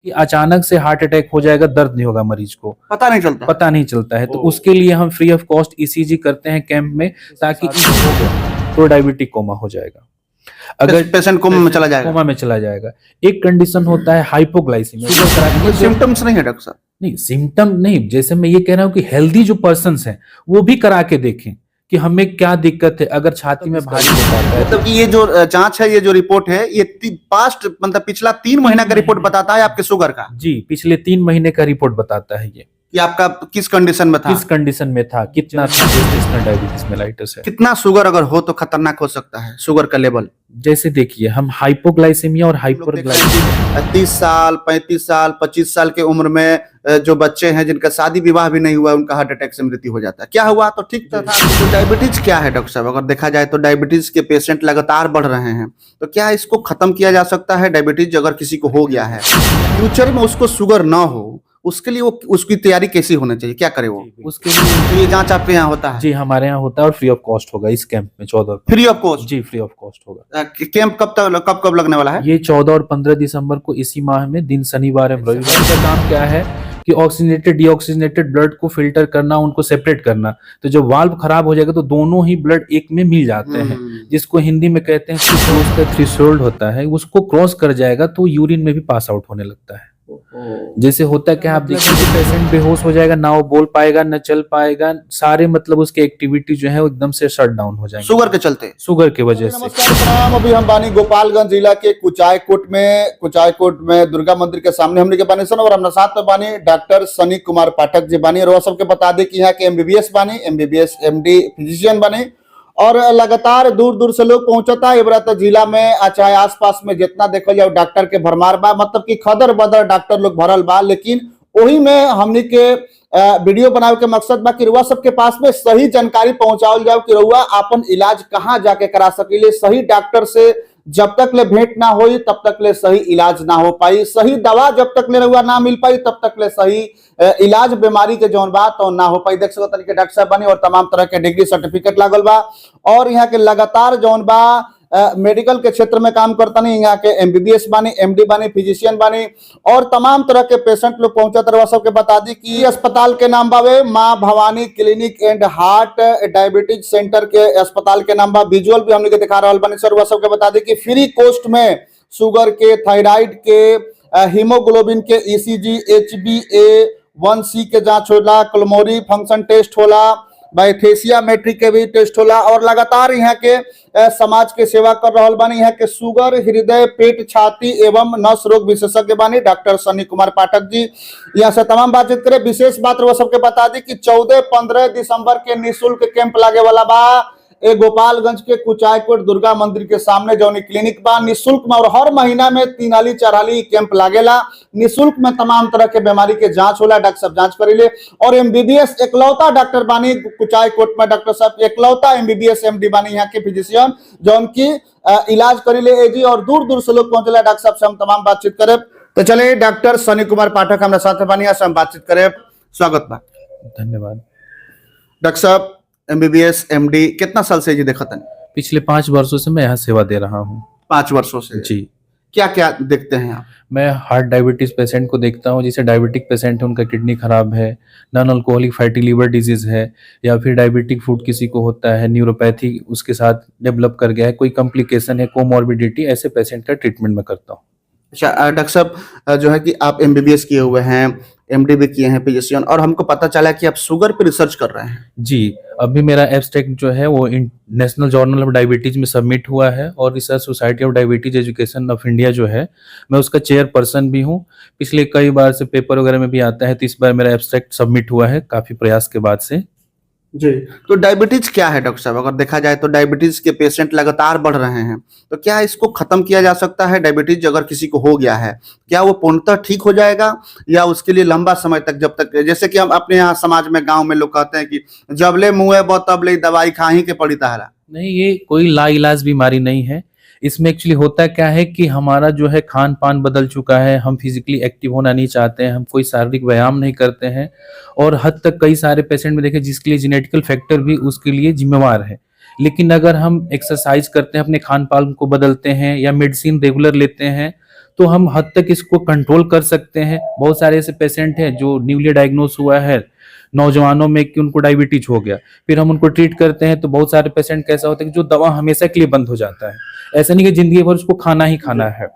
कि अचानक से हार्ट अटैक हो जाएगा, दर्द नहीं होगा मरीज को, पता नहीं चलता है। तो उसके लिए हम फ्री ऑफ कॉस्ट ईसीजी करते हैं कैंप में, ताकि तो डायबिटिक कोमा हो जाएगा, अगर पेशेंट कोमा में चला जाएगा। एक कंडीशन होता है हाइपोग्लाइसीमिया, सिम्टम्स नहीं है डॉक्टर साहब? नहीं सिम्टम नहीं, जैसे मैं ये कह रहा हूँ कि हेल्दी जो पर्सन्स हैं वो भी करा के देखें कि हमें क्या दिक्कत है। अगर छाती में भारी होता है, मतलब कि ये जो जांच है, ये जो रिपोर्ट है, ये पास्ट मतलब पिछला 3 महीना का रिपोर्ट बताता है आपके शुगर का? जी, पिछले 3 महीने का रिपोर्ट बताता है ये कि आपका किस कंडीशन में था, कितना था डायबिटीज मेलाइटस है, कितना शुगर अगर हो तो खतरनाक हो सकता है शुगर का लेवल। जैसे देखिए हम हाइपोग्लाइसेमिया और हाइपरग्लाइसेमिया 30 साल 35 साल 25 साल के उम्र में जो बच्चे हैं जिनका शादी विवाह भी नहीं हुआ, उनका हार्ट अटैक से मृत्यु हो जाता है। क्या हुआ तो ठीक था। तो डायबिटीज क्या है डॉक्टर साहब? अगर देखा जाए तो डायबिटीज के पेशेंट लगातार बढ़ रहे हैं, तो क्या इसको खत्म किया जा सकता है? डायबिटीज अगर किसी को हो गया है, फ्यूचर में उसको शुगर ना हो, उसके लिए वो उसकी तैयारी कैसी होनी चाहिए, क्या करे वो? उसके लिए तो ये जांच आपके यहाँ होता है? जी हमारे यहाँ होता है, और फ्री ऑफ कॉस्ट होगा इस कैंप में 14 फ्री ऑफ कॉस्ट? जी फ्री ऑफ कॉस्ट होगा। कैंप कब लगने वाला है? ये 14 और 15 दिसंबर को इसी माह में, दिन शनिवार एवं रविवार। का काम क्या है कि ऑक्सीजनेटेड डीऑक्सीजनेटेड ब्लड को फिल्टर करना, उनको सेपरेट करना। तो जब वाल्व खराब हो जाएगा तो दोनों ही ब्लड एक में मिल जाते हैं, जिसको हिंदी में कहते हैं थ्रेशोल्ड होता है, उसको क्रॉस कर जाएगा तो यूरिन में भी पास आउट होने लगता है। जैसे होता है क्या, आप देखिए पेशेंट बेहोश हो जाएगा, ना वो बोल पाएगा, न चल पाएगा, सारे मतलब उसके एक्टिविटी जो है वो एकदम से शट डाउन हो जाएंगे शुगर के चलते, शुगर की वजह से। नमस्कार प्रणाम। अभी हम बानी गोपालगंज जिला के कुचायकोट में दुर्गा मंदिर के सामने हमने के बानी सन, और हम साथ में बानी डॉक्टर सनी कुमार पाठक जी बानी। और सबके बता दे कि यहाँ के एमबीबीएस बानी, एमबीबीएस एमडी फिजिशियन बानी, और लगातार दूर दूर से लोग पहुंचता है। तो जिला में चाहे आसपास में जितना देखल जाए डॉक्टर के भरमार बा, मतलब कि खदर बदर डॉक्टर लोग भरल बा। लेकिन वही में हमनी के वीडियो बनावे के मकसद बा कि रुआ सबके पास में सही जानकारी पहुंचावल जाओ कि रुआ अपन इलाज कहाँ जाके करा सकीले। सही डॉक्टर से जब तक ले भेंट ना होई तब तक ले सही इलाज ना हो पाई, सही दवा जब तक ले रुआ ना मिल पाई तब तक ले सही इलाज बीमारी के जौन बात तो ना हो पाई। देख सकते तरीके डॉक्टर साहब बनी, और तमाम तरह के डिग्री सर्टिफिकेट लागल बा, और यहाँ के लगातार जौन बा मेडिकल के क्षेत्र में काम करता नहीं। यहाँ के एमबीबीएस बानी, एमडी बानी, फिजिशियन बानी, और तमाम तरह के पेशेंट लोग पहुंचा तरह सबके बता दी कि अस्पताल के नाम बावे माँ Bhavani clinic and heart diabetes centre के अस्पताल के नाम बा। विजुअल भी हमने दिखा रहा बानी सर। वह सबके बता दी कि फ्री कॉस्ट में शुगर के, थायराइड के, हीमोग्लोबिन के ईसीजी, HbA1c के जांच होला, क्लोमोरी फंक्शन टेस्ट होला, बायोथेसिया मैट्रिक के भी टेस्ट होला, और लगातार यहाँ के समाज के सेवा कर रहा बानी। यहाँ के शुगर, हृदय, पेट, छाती एवं नस रोग विशेषज्ञ बानी डॉक्टर सनी कुमार पाठक जी। यहाँ से तमाम बातचीत करें। विशेष बात वो सबके बता दी कि 14-15 दिसंबर के निःशुल्क कैंप लागे वाला बा ए गोपालगंज के कुचायकोट दुर्गा मंदिर के सामने जौनी क्लिनिक बा, निःशुल्क में। और हर महीना में 3 हाली 4 हाली कैंप लागेला। निःशुल्क में तमाम तरह के बीमारी के जांच होला, डॉक्टर साहब जांच करेले। और एमबीबीएस एकलौता डॉक्टर बानी कुचायकोट में, डॉक्टर साहब एकलौता एमबीबीएस एमडी बानी यहाँ के फिजिशियन जौन की इलाज करेले एजी, और दूर दूर से लोग पहुंचेला। डॉक्टर साहब से हम तमाम बातचीत करे। तो चले डॉक्टर सनी कुमार पाठक हमारे साथ बानी, यहाँ से हम बातचीत करे। स्वागत बा। धन्यवाद। डॉक्टर साहब एमबीबीएस एमडी कितना साल से जी देखा था? पिछले 5 वर्षों से मैं यहाँ सेवा दे रहा हूँ। 5 वर्षों से जी। क्या क्या देखते हैं आप? मैं हार्ट डायबिटीज पेशेंट को देखता हूँ, जैसे डायबिटिक पेशेंट है, उनका किडनी खराब है, non alcoholic fatty liver disease है, या फिर डायबिटिक फूड किसी को होता है, न्यूरोपैथी उसके साथ डेवलप कर गया है, कोई कॉम्प्लिकेशन है, कोमॉर्बिडिटी, ऐसे पेशेंट का ट्रीटमेंट मैं करता हूँ। अच्छा डॉक्टर साहब, जो है कि आप एमबीबीएस किए हुए हैं, एमडी भी किए हैं, फिजिशियन, और हमको पता चला कि आप शुगर पे रिसर्च कर रहे हैं। जी, अभी मेरा एब्स्ट्रैक्ट जो है वो नेशनल जर्नल ऑफ डायबिटीज में सबमिट हुआ है, और research society of diabetes education of India जो है, मैं उसका चेयरपर्सन भी हूँ। पिछले कई बार से पेपर वगैरह में भी आता है, तो इस बार मेरा एब्स्ट्रैक्ट सबमिट हुआ है काफी प्रयास के बाद से। जी। तो डायबिटीज क्या है डॉक्टर साहब? अगर देखा जाए तो डायबिटीज के पेशेंट लगातार बढ़ रहे हैं, तो क्या इसको खत्म किया जा सकता है? डायबिटीज अगर किसी को हो गया है, क्या वो पूर्णतः ठीक हो जाएगा, या उसके लिए लंबा समय तक, जब तक, जैसे कि हम अपने यहाँ समाज में गांव में लोग कहते हैं कि जब ले मुँह बो तब ले दवाई खा ही के पड़ी तारा। नहीं, ये कोई लाइलाज बीमारी नहीं है। इसमें एक्चुअली होता क्या है कि हमारा जो है खान पान बदल चुका है, हम फिजिकली एक्टिव होना नहीं चाहते हैं, हम कोई शारीरिक व्यायाम नहीं करते हैं, और हद तक कई सारे पेशेंट में देखें जिसके लिए जेनेटिकल फैक्टर भी उसके लिए जिम्मेवार है। लेकिन अगर हम एक्सरसाइज करते हैं, अपने खान पान को बदलते हैं, या मेडिसिन रेगुलर लेते हैं, तो हम हद तक इसको कंट्रोल कर सकते हैं। बहुत सारे ऐसे पेशेंट हैं जो न्यूली डायग्नोस हुआ है नौजवानों में कि उनको डायबिटीज हो गया, फिर हम उनको ट्रीट करते हैं तो बहुत सारे पेशेंट कैसा होता है कि जो दवा हमेशा के लिए बंद हो जाता है, ऐसा नहीं कि जिंदगी भर उसको खाना ही खाना है।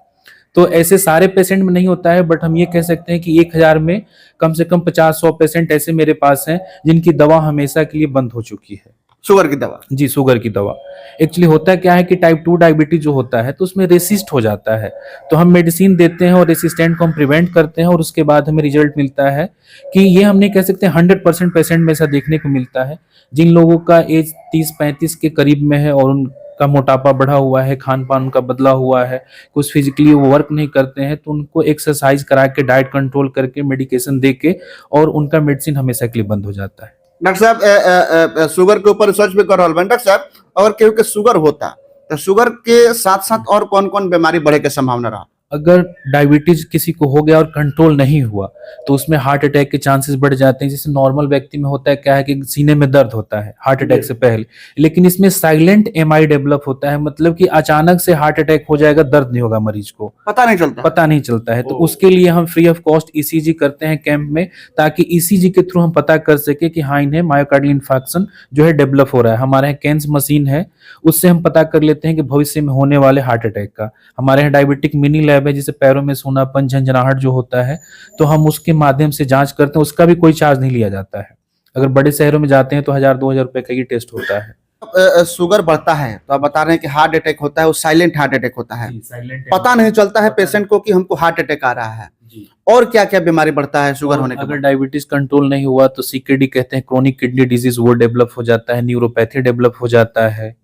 तो ऐसे सारे पेशेंट में नहीं होता है, बट हम ये कह सकते हैं कि 1000 में कम से कम 50-100 पेशेंट ऐसे मेरे पास हैं जिनकी दवा हमेशा के लिए बंद हो चुकी है। शुगर की दवा? जी, शुगर की दवा। एक्चुअली होता क्या है कि टाइप 2 डायबिटीज जो होता है तो उसमें रेसिस्ट हो जाता है, तो हम मेडिसिन देते हैं और रेसिस्टेंट को हम प्रिवेंट करते हैं और उसके बाद हमें रिजल्ट मिलता है कि ये हम नहीं कह सकते 100% पेशेंट में ऐसा देखने को मिलता है। जिन लोगों का एज 30-35 के करीब में है और उनका मोटापा बढ़ा हुआ है, खान पान उनका बदला हुआ है, कुछ फिजिकली वो वर्क नहीं करते हैं, तो उनको एक्सरसाइज करा के, डाइट कंट्रोल करके, मेडिकेशन दे के और उनका मेडिसिन हमेशा के लिए बंद हो जाता है। डॉक्टर साहब शुगर के ऊपर रिसर्च भी कर रहा हूँ। डॉक्टर साहब, अगर केहू के शुगर होता तो शुगर के साथ साथ और कौन कौन बीमारी बढ़े के संभावना रहा? अगर डायबिटीज किसी को हो गया और कंट्रोल नहीं हुआ तो उसमें हार्ट अटैक के चांसेस बढ़ जाते हैं। जैसे नॉर्मल व्यक्ति में होता है क्या है कि सीने में दर्द होता है हार्ट अटैक से पहले, लेकिन इसमें साइलेंट एमआई डेवलप होता है, मतलब कि अचानक से हार्ट अटैक हो जाएगा, दर्द नहीं होगा मरीज को, पता नहीं चलता है। तो उसके लिए हम फ्री ऑफ कॉस्ट ईसीजी करते हैं कैंप में, ताकि ईसीजी के थ्रू हम पता कर सके कि हाँ इन्हें मायोकार्डियल इंफार्क्शन जो है डेवलप हो रहा है। हमारे यहाँ कैंस मशीन है, उससे हम पता कर लेते हैं कि भविष्य में होने वाले हार्ट अटैक का। हमारे यहाँ डायबिटिक मिनी लैब है, जिसे पैरों में सूनापन, झंझनाहट जो होता है तो हम उसके माध्यम से जांच करते हैं, उसका भी कोई चार्ज नहीं लिया जाता है। अगर बड़े शहरों में जाते हैं तो 1000-2000 रुपए का ही टेस्ट होता है। शुगर बढ़ता है तो आप बता रहे हैं कि हार्ट अटैक होता है, वो साइलेंट हार्ट अटैक होता है, पता नहीं चलता है पेशेंट को कि हमको हार्ट अटैक आ रहा है। और क्या क्या बीमारी बढ़ता है शुगर होने के बाद? अगर डायबिटीज कंट्रोल नहीं हुआ तो सीकेडी कहते हैं, क्रोनिक किडनी डिजीज, वो डेवलप हो जाता है, न्यूरोपैथी डेवलप हो जाता है।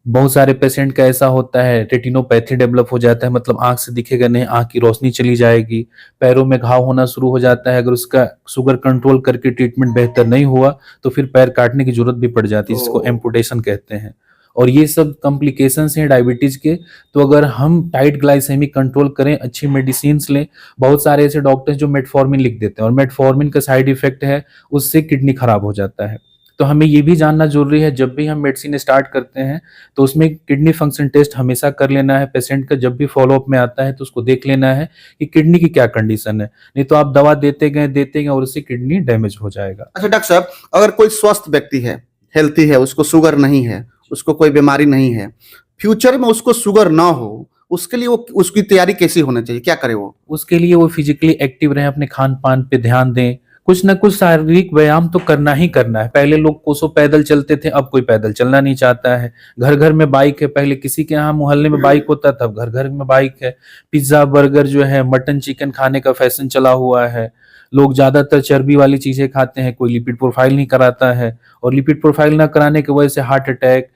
बहुत सारे पेशेंट का ऐसा होता है रेटिनोपैथी डेवलप हो जाता है, मतलब आंख से दिखेगा नहीं, आंख की रोशनी चली जाएगी। पैरों में घाव होना शुरू हो जाता है, अगर उसका शुगर कंट्रोल करके ट्रीटमेंट बेहतर नहीं हुआ तो फिर पैर काटने की जरूरत भी पड़ जाती है, जिसको एम्पुटेशन कहते हैं। और ये सब कॉम्प्लिकेशंस हैं डायबिटीज के। तो अगर हम टाइट ग्लाइसेमिक कंट्रोल करें, अच्छी मेडिसिन लें, बहुत सारे ऐसे डॉक्टर्स जो मेटफॉर्मिन लिख देते हैं और मेटफॉर्मिन का साइड इफेक्ट है उससे किडनी खराब हो जाता है। तो हमें ये भी जानना जरूरी है, जब भी हम मेडिसिन स्टार्ट करते हैं तो उसमें किडनी फंक्शन टेस्ट हमेशा कर लेना है पेशेंट का। जब भी फॉलोअप में आता है तो उसको देख लेना है कि किडनी की क्या कंडीशन है, नहीं तो आप दवा देते गए और उससे किडनी डैमेज हो जाएगा। अच्छा डॉक्टर साहब, अगर कोई स्वस्थ व्यक्ति है, हेल्थी है, उसको शुगर नहीं है, उसको कोई बीमारी नहीं है, फ्यूचर में उसको शुगर ना हो, उसके लिए वो उसकी तैयारी कैसी होनी चाहिए, क्या करे वो? उसके लिए वो फिजिकली एक्टिव रहे, अपने खान पान पे ध्यान दें, कुछ ना कुछ शारीरिक व्यायाम तो करना ही करना है। पहले लोग कोसों पैदल चलते थे, अब कोई पैदल चलना नहीं चाहता है। घर घर में बाइक है, पहले किसी के यहाँ मोहल्ले में बाइक होता था, अब घर घर में बाइक है। पिज्जा बर्गर जो है, मटन चिकन खाने का फैशन चला हुआ है। लोग ज्यादातर चर्बी वाली चीजें खाते हैं, कोई लिपिड प्रोफाइल नहीं कराता है, और लिपिड प्रोफाइल ना कराने की वजह से हार्ट अटैक,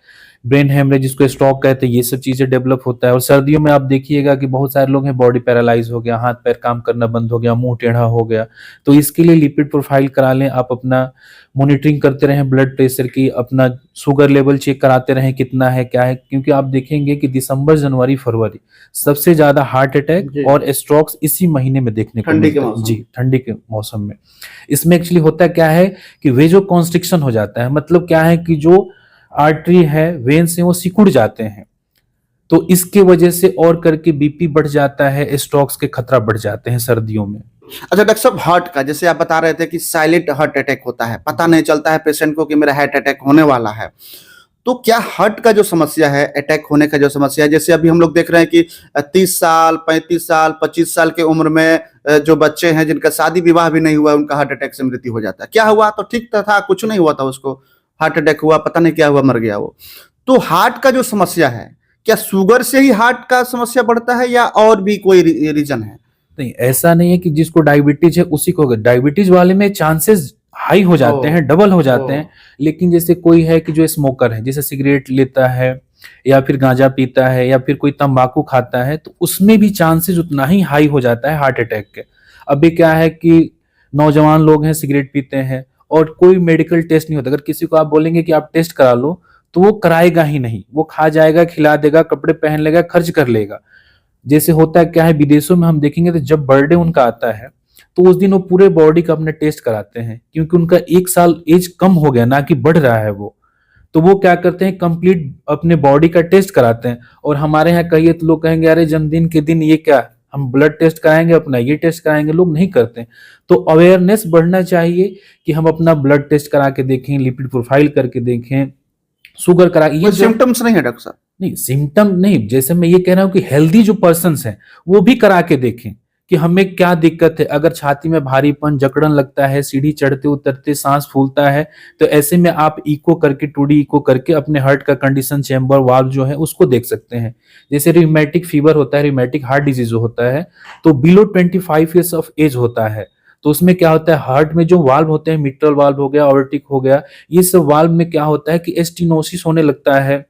ब्रेन हेमरेज, जिसको स्ट्रोक कहते हैं, ये सब चीजें डेवलप होता है। और सर्दियों में आप देखिएगा कि बहुत सारे लोग हैं बॉडी पैरालाइज हो गया, हाथ पैर काम करना बंद हो गया, मुंह टेढ़ा हो गया। तो इसके लिए लिपिड प्रोफाइल करा लें आप, अपना मॉनिटरिंग करते रहें ब्लड प्रेशर की, अपना शुगर लेवल चेक कराते रहें कितना है क्या है, क्योंकि आप देखेंगे कि दिसंबर, जनवरी, फरवरी सबसे ज्यादा हार्ट अटैक और स्ट्रोक्स इसी महीने में देखने को मिलते हैं। जी, ठंडी के मौसम में। इसमें एक्चुअली होता क्या है कि वेजो कॉन्स्ट्रिक्शन हो जाता है, मतलब क्या है कि जो आर्टरी है, वेन्स हैं, वो सिकुड़ जाते हैं, तो इसके वजह से और करके बीपी बढ़ जाता है, स्ट्रोक्स के खतरा बढ़ जाते हैं सर्दियों में। अच्छा डॉक्टर साहब, हार्ट का जैसे आप बता रहे थे कि साइलेंट हार्ट अटैक होता है, पता नहीं चलता है पेशेंट को कि मेरा हार्ट अटैक होने वाला है, तो क्या हार्ट का जो समस्या है, अटैक होने का जो समस्या है, जैसे अभी हम लोग देख रहे हैं कि 30 साल, 35 साल, 25 साल के उम्र में जो बच्चे हैं जिनका शादी विवाह भी नहीं हुआ, उनका हार्ट अटैक से मृत्यु हो जाता है। क्या हुआ? तो ठीक था, कुछ नहीं हुआ था उसको, हार्ट अटैक हुआ, पता नहीं क्या हुआ, मर गया वो। तो हार्ट का जो समस्या है, क्या शुगर से ही हार्ट का समस्या बढ़ता है या और भी कोई रीजन है? नहीं, ऐसा नहीं है कि जिसको डायबिटीज है उसी को होगा। डायबिटीज वाले में चांसेस हाई हो जाते हैं, डबल हो जाते हैं। लेकिन जैसे कोई है कि जो स्मोकर है, जैसे सिगरेट लेता है या फिर गांजा पीता है या फिर कोई तंबाकू खाता है, तो उसमें भी चांसेस उतना ही हाई हो जाता है हार्ट अटैक के। अभी क्या है कि नौजवान लोग हैं, सिगरेट पीते हैं और कोई मेडिकल टेस्ट नहीं होता। अगर किसी को आप बोलेंगे कि आप टेस्ट करा लो तो वो कराएगा ही नहीं, वो खा जाएगा, खिला देगा, कपड़े पहन लेगा, खर्च कर लेगा। जैसे होता है क्या है, विदेशों में हम देखेंगे तो जब बर्थडे उनका आता है तो उस दिन वो पूरे बॉडी का अपने टेस्ट कराते हैं, क्योंकि उनका 1 साल एज कम हो गया, ना कि बढ़ रहा है वो। तो वो क्या करते हैं, कंप्लीट अपने बॉडी का टेस्ट कराते हैं। और हमारे यहाँ कहिए तो लोग कहेंगे अरे जन्मदिन के दिन ये क्या, हम ब्लड टेस्ट कराएंगे, अपना ये टेस्ट कराएंगे, लोग नहीं करते। तो अवेयरनेस बढ़ना चाहिए कि हम अपना ब्लड टेस्ट करा के देखें, लिपिड प्रोफाइल करके देखें, शुगर करा, ये कोई जो सिम्टम्स नहीं है डॉक्टर साहब? नहीं सिम्टम नहीं, जैसे मैं ये कह रहा हूं कि हेल्दी जो पर्सन्स हैं वो भी करा के देखें कि हमें क्या दिक्कत है। अगर छाती में भारीपन, जकड़न लगता है, सीढ़ी चढ़ते उतरते सांस फूलता है, तो ऐसे में आप इको करके, 2D इको करके अपने हार्ट का कंडीशन, चेम्बर, वाल्व जो है उसको देख सकते हैं। जैसे रिमेटिक फीवर होता है, रिमेटिक हार्ट डिजीज होता है, तो बिलो 25 ईयर्स ऑफ एज होता है, तो उसमें क्या होता है, हार्ट में जो वाल्व होते हैं, मिट्रल वाल्व हो गया, ऑर्टिक हो गया, ये सब वाल्व में क्या होता है कि स्टेनोसिस होने लगता है,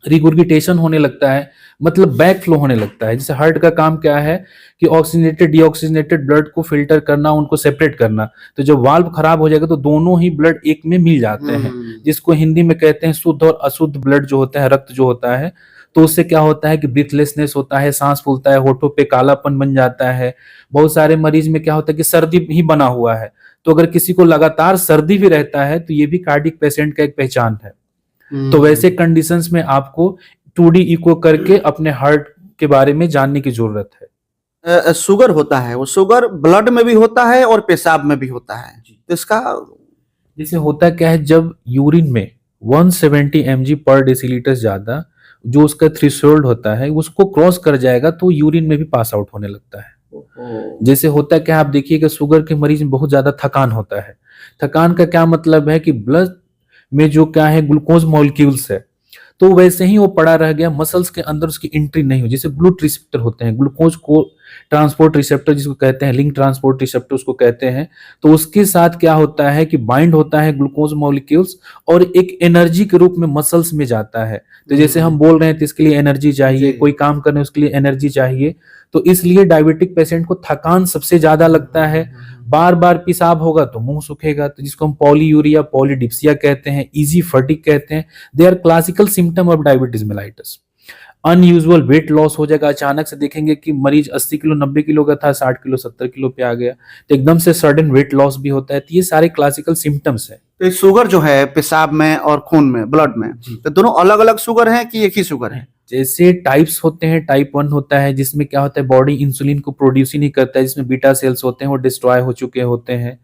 रिगुर्गिटेशन होने लगता है, मतलब बैक फ्लो होने लगता है। जैसे हार्ट का काम क्या है कि ऑक्सीजनेटेड डीऑक्सीजनेटेड ब्लड को फिल्टर करना, उनको सेपरेट करना। तो जब वाल्व खराब हो जाएगा तो दोनों ही ब्लड एक में मिल जाते हैं, जिसको हिंदी में कहते हैं शुद्ध और अशुद्ध ब्लड जो होता है, रक्त जो होता है। तो उससे क्या होता है कि ब्रीथलेसनेस होता है, सांस फूलता है, होठों पे कालापन बन जाता है। बहुत सारे मरीज में क्या होता है कि सर्दी ही बना हुआ है, तो अगर किसी को लगातार सर्दी भी रहता है तो ये भी कार्डियक पेशेंट का एक पहचान है। तो वैसे कंडीशंस में आपको 2D इको करके अपने हार्ट के बारे में जानने की जरूरत है। शुगर होता है, वो शुगर ब्लड में भी होता है और पेशाब में भी होता है, तो इसका जैसे होता क्या है, जब यूरिन में 170 mg पर डेसीलीटर ज्यादा जो उसका थ्रेशोल्ड होता है उसको क्रॉस कर जाएगा तो यूरिन में भी पास आउट होने लगता है। जैसे होता क्या, आप देखिएगा शुगर के मरीज में बहुत ज्यादा थकान होता है। थकान का क्या मतलब है कि ब्लड में जो क्या है ग्लूकोज मॉलिक्यूल्स है, तो वैसे ही वो पड़ा रह गया, मसल्स के अंदर उसकी एंट्री नहीं हो। जैसे ग्लूट रिसेप्टर होते हैं, ग्लूकोज को ट्रांसपोर्ट रिसेप्टर जिसको कहते हैं, लिंक ट्रांसपोर्ट रिसेप्टर उसको कहते हैं, तो उसके साथ क्या होता है कि बाइंड होता है ग्लूकोज मॉलिक्यूल्स और एक एनर्जी के रूप में मसल्स में जाता है। तो जैसे हम बोल रहे हैं तो इसके लिए एनर्जी चाहिए, कोई काम करने उसके लिए एनर्जी चाहिए, तो इसलिए डायबिटिक पेशेंट को थकान सबसे ज्यादा लगता है। बार बार पेशाब होगा तो मुंह सूखेगा, तो जिसको हम पॉलीयूरिया, पॉलीडिप्सिया कहते हैं, इजी फटीग कहते हैं। They are classical symptom of diabetes mellitus. Unusual weight loss हो जाएगा, अचानक से देखेंगे कि मरीज 80 किलो 90 किलो का था, 60 किलो 70 किलो पे आ गया, तो एकदम से सडन वेट लॉस भी होता है। तो ये सारे क्लासिकल सिम्टम्स है। तो शुगर जो है पेशाब में और खून में, ब्लड में, तो दोनों अलग अलग शुगर है कि एक ही शुगर है? जैसे टाइप्स होते हैं, टाइप 1 होता है जिसमें क्या होता है बॉडी इंसुलिन को प्रोड्यूस ही नहीं करता है, जिसमें बीटा सेल्स होते हैं वो डिस्ट्रॉय हो चुके होते हैं।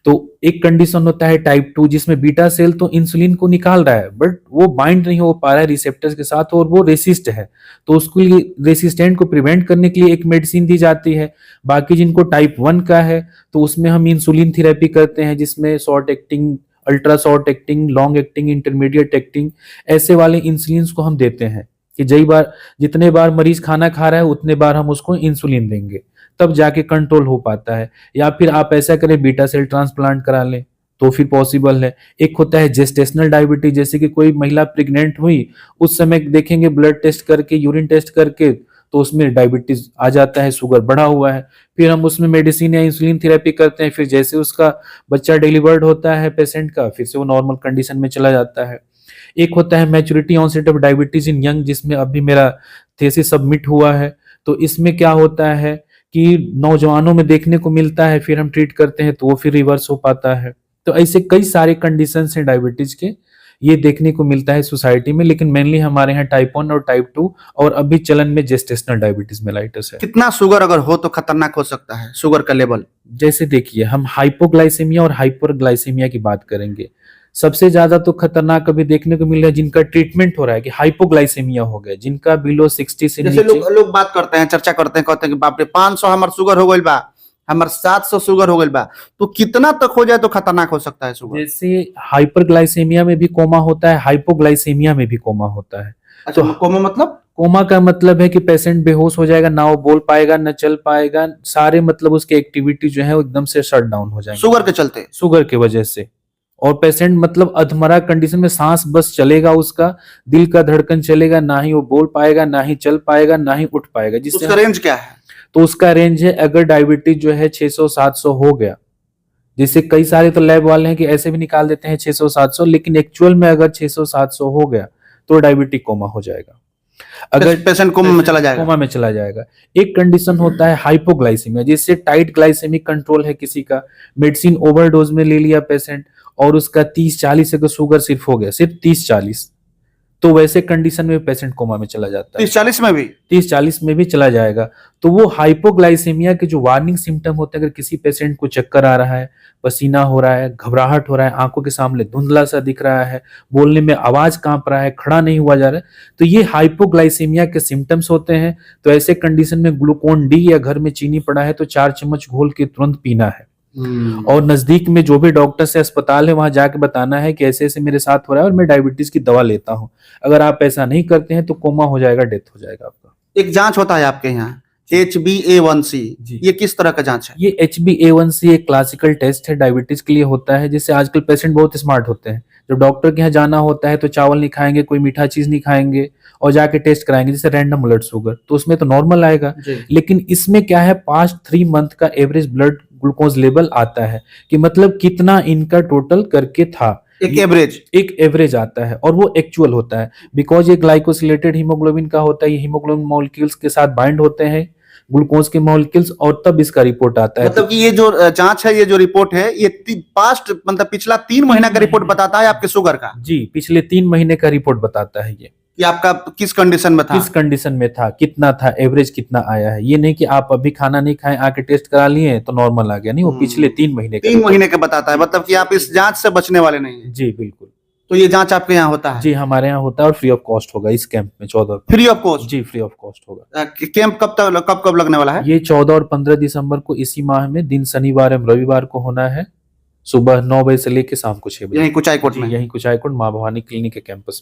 तो एक कंडीशन होता है टाइप 2 जिसमें बीटा सेल तो इंसुलिन को निकाल रहा है बट वो बाइंड नहीं हो पा रहा है रिसेप्टर्स के साथ और वो रेसिस्ट है, तो उसको रेसिस्टेंट को प्रिवेंट करने के लिए एक मेडिसिन दी जाती है। बाकी जिनको टाइप 1 का है तो उसमें हम इंसुलिन थेरेपी करते हैं, जिसमें short acting, ultra short acting, long acting, intermediate acting, ऐसे वाले इंसुलिन को हम देते हैं कि जितने बार मरीज खाना खा रहा है उतने बार हम उसको इंसुलिन देंगे, तब जाके कंट्रोल हो पाता है। या फिर आप ऐसा करें बीटा सेल ट्रांसप्लांट करा लें तो फिर पॉसिबल है। एक होता है जेस्टेशनल डायबिटीज, जैसे कि कोई महिला प्रेग्नेंट हुई, उस समय देखेंगे ब्लड टेस्ट करके, यूरिन टेस्ट करके, तो उसमें डायबिटीज आ जाता है, शुगर बढ़ा हुआ है। फिर हम उसमें मेडिसिन या इंसुलिन थेरेपी करते हैं, फिर जैसे उसका बच्चा डिलीवर्ड होता है पेशेंट का, फिर से वो नॉर्मल कंडीशन में चला जाता है। एक होता है maturity onset of diabetes in young, जिसमें अभी मेरा थीसिस सबमिट हुआ है। तो इसमें क्या होता है कि नौजवानों में देखने को मिलता है, फिर हम ट्रीट करते हैं तो वो फिर रिवर्स हो पाता है। तो ऐसे कई सारे कंडीशंस हैं डायबिटीज के, ये देखने को मिलता है सोसाइटी में, लेकिन मेनली हमारे यहाँ टाइप 1 और टाइप 2 और अभी चलन में जेस्टेशनल डायबिटीज मेलाइटस है। कितना शुगर अगर हो तो खतरनाक हो सकता है, शुगर का लेवल? जैसे देखिए, हम हाइपोग्लाइसेमिया और हाइपरग्लाइसेमिया की बात करेंगे। सबसे ज्यादा तो खतरनाक अभी देखने को मिल रहा है जिनका ट्रीटमेंट हो रहा है कि हाइपोग्लाइसेमिया हो गया, जिनका बिलो 60 से जैसे नीचे। लोग बात करते हैं, चर्चा करते हैं, कहते हैं कि बाप रे 500 हमार शुगर हो गई बा, हमार 700 शुगर हो गई बा, तो कितना तक हो जाए तो खतरनाक हो सकता है शुगर? जैसे हाइपरग्लाइसेमिया में भी कोमा होता है, हाइपोग्लाइसेमिया में भी कोमा होता है। अच्छा, तो कोमा मतलब? कोमा का मतलब है कि पेशेंट बेहोश हो जाएगा, ना वो बोल पाएगा, ना चल पाएगा, सारे मतलब उसके एक्टिविटी जो है वो एकदम से शट डाउन हो जाएंगे शुगर के चलते, शुगर की वजह से। और पेशेंट मतलब अधमरा कंडीशन में, सांस बस चलेगा उसका, दिल का धड़कन चलेगा, ना ही वो बोल पाएगा, ना ही चल पाएगा, ना ही उठ पाएगा। जिससे उसका रेंज क्या है? तो उसका रेंज है, अगर डायबिटीज जो है 600-700 हो गया, जैसे कई सारे तो लैब वाले हैं कि ऐसे भी निकाल देते हैं 600-700, लेकिन एक्चुअल में अगर 600-700 हो गया तो डायबिटिक कोमा हो जाएगा, अगर पेशेंट कोमा में चला जाएगा। कोमा में चला जाएगा। एक कंडीशन होता है हाइपोग्लाइसीमिया, जिससे टाइट ग्लाइसेमिक कंट्रोल है किसी का, मेडिसिन ओवरडोज में ले लिया पेशेंट और उसका 30-40 अगर शुगर सिर्फ हो गया, सिर्फ 30-40, तो वैसे कंडीशन में पेशेंट कोमा में चला जाता है। 30-40 में भी? 30-40 में भी चला जाएगा। तो वो हाइपोग्लाइसेमिया के जो वार्निंग सिम्टम होते हैं, अगर किसी पेशेंट को चक्कर आ रहा है, पसीना हो रहा है, घबराहट हो रहा है, आंखों के सामने धुंधला सा दिख रहा है, बोलने में आवाज कांप रहा है, खड़ा नहीं हुआ जा रहा है, तो ये हाइपोग्लाइसेमिया के सिम्टम्स होते हैं। तो ऐसे कंडीशन में ग्लूकोन डी या घर में चीनी पड़ा है तो 4 चम्मच घोल के तुरंत पीना है। और नजदीक में जो भी डॉक्टर से अस्पताल है वहां जाके बताना है कि ऐसे ऐसे मेरे साथ हो रहा है और मैं डायबिटीज की दवा लेता हूं। अगर आप ऐसा नहीं करते हैं तो कोमा हो जाएगा, डेथ हो जाएगा आपका। एक जांच होता है आपके यहाँ HbA1c, जी। ये किस तरह का जांच है? ये HbA1c एक क्लासिकल टेस्ट है, डायबिटीज के लिए होता है। जिससे आजकल पेशेंट बहुत स्मार्ट होते हैं, जब डॉक्टर के यहाँ जाना होता है तो चावल नहीं खाएंगे, कोई मीठा चीज नहीं खाएंगे और जाके टेस्ट कराएंगे जैसे रैंडम ब्लड शुगर, तो उसमें तो नॉर्मल आएगा। लेकिन इसमें क्या है, पास्ट 3 मंथ का एवरेज ब्लड ग्लूकोज लेवल आता है कि मतलब कितना इनका टोटल करके था, एक एवरेज आता है और वो एक्चुअल होता है। बिकॉज ये ग्लाइकोसिलेटेड हीमोग्लोबिन का होता है, ये हीमोग्लोबिन मॉलिक्यूल्स के साथ बाइंड होते हैं ग्लूकोज के मॉलिक्यूल्स, और तब इसका रिपोर्ट आता है। मतलब कि ये जो जांच है, ये जो रिपोर्ट है, ये पास्ट मतलब पिछला 3 महीना का रिपोर्ट बताता है आपके शुगर का? जी, पिछले 3 महीने का रिपोर्ट बताता है ये कि आपका किस कंडीशन में था, किस कंडीशन में था, कितना था, एवरेज कितना आया है। ये नहीं कि आप अभी खाना नहीं खाएं आके टेस्ट करा लिए तो नॉर्मल आ गया, नहीं, वो पिछले 3 महीने का 3 महीने का बताता है। मतलब कि आप इस जांच से बचने वाले नहीं हैं। जी बिल्कुल। तो ये जांच आपके यहाँ होता है? जी हमारे यहाँ होता है और फ्री ऑफ कॉस्ट होगा इस कैंप में 14। Free of cost? जी फ्री ऑफ कॉस्ट होगा। कैंप कब लगने वाला है? ये 14 और 15 दिसंबर को इसी माह में दिन शनिवार एवं रविवार को होना है, सुबह 9 बजे से लेके शाम को 6 बजे। यहीं कुचायकोट में? यहीं कुचायकोट माँ भवानी क्लिनिक के कैंपस।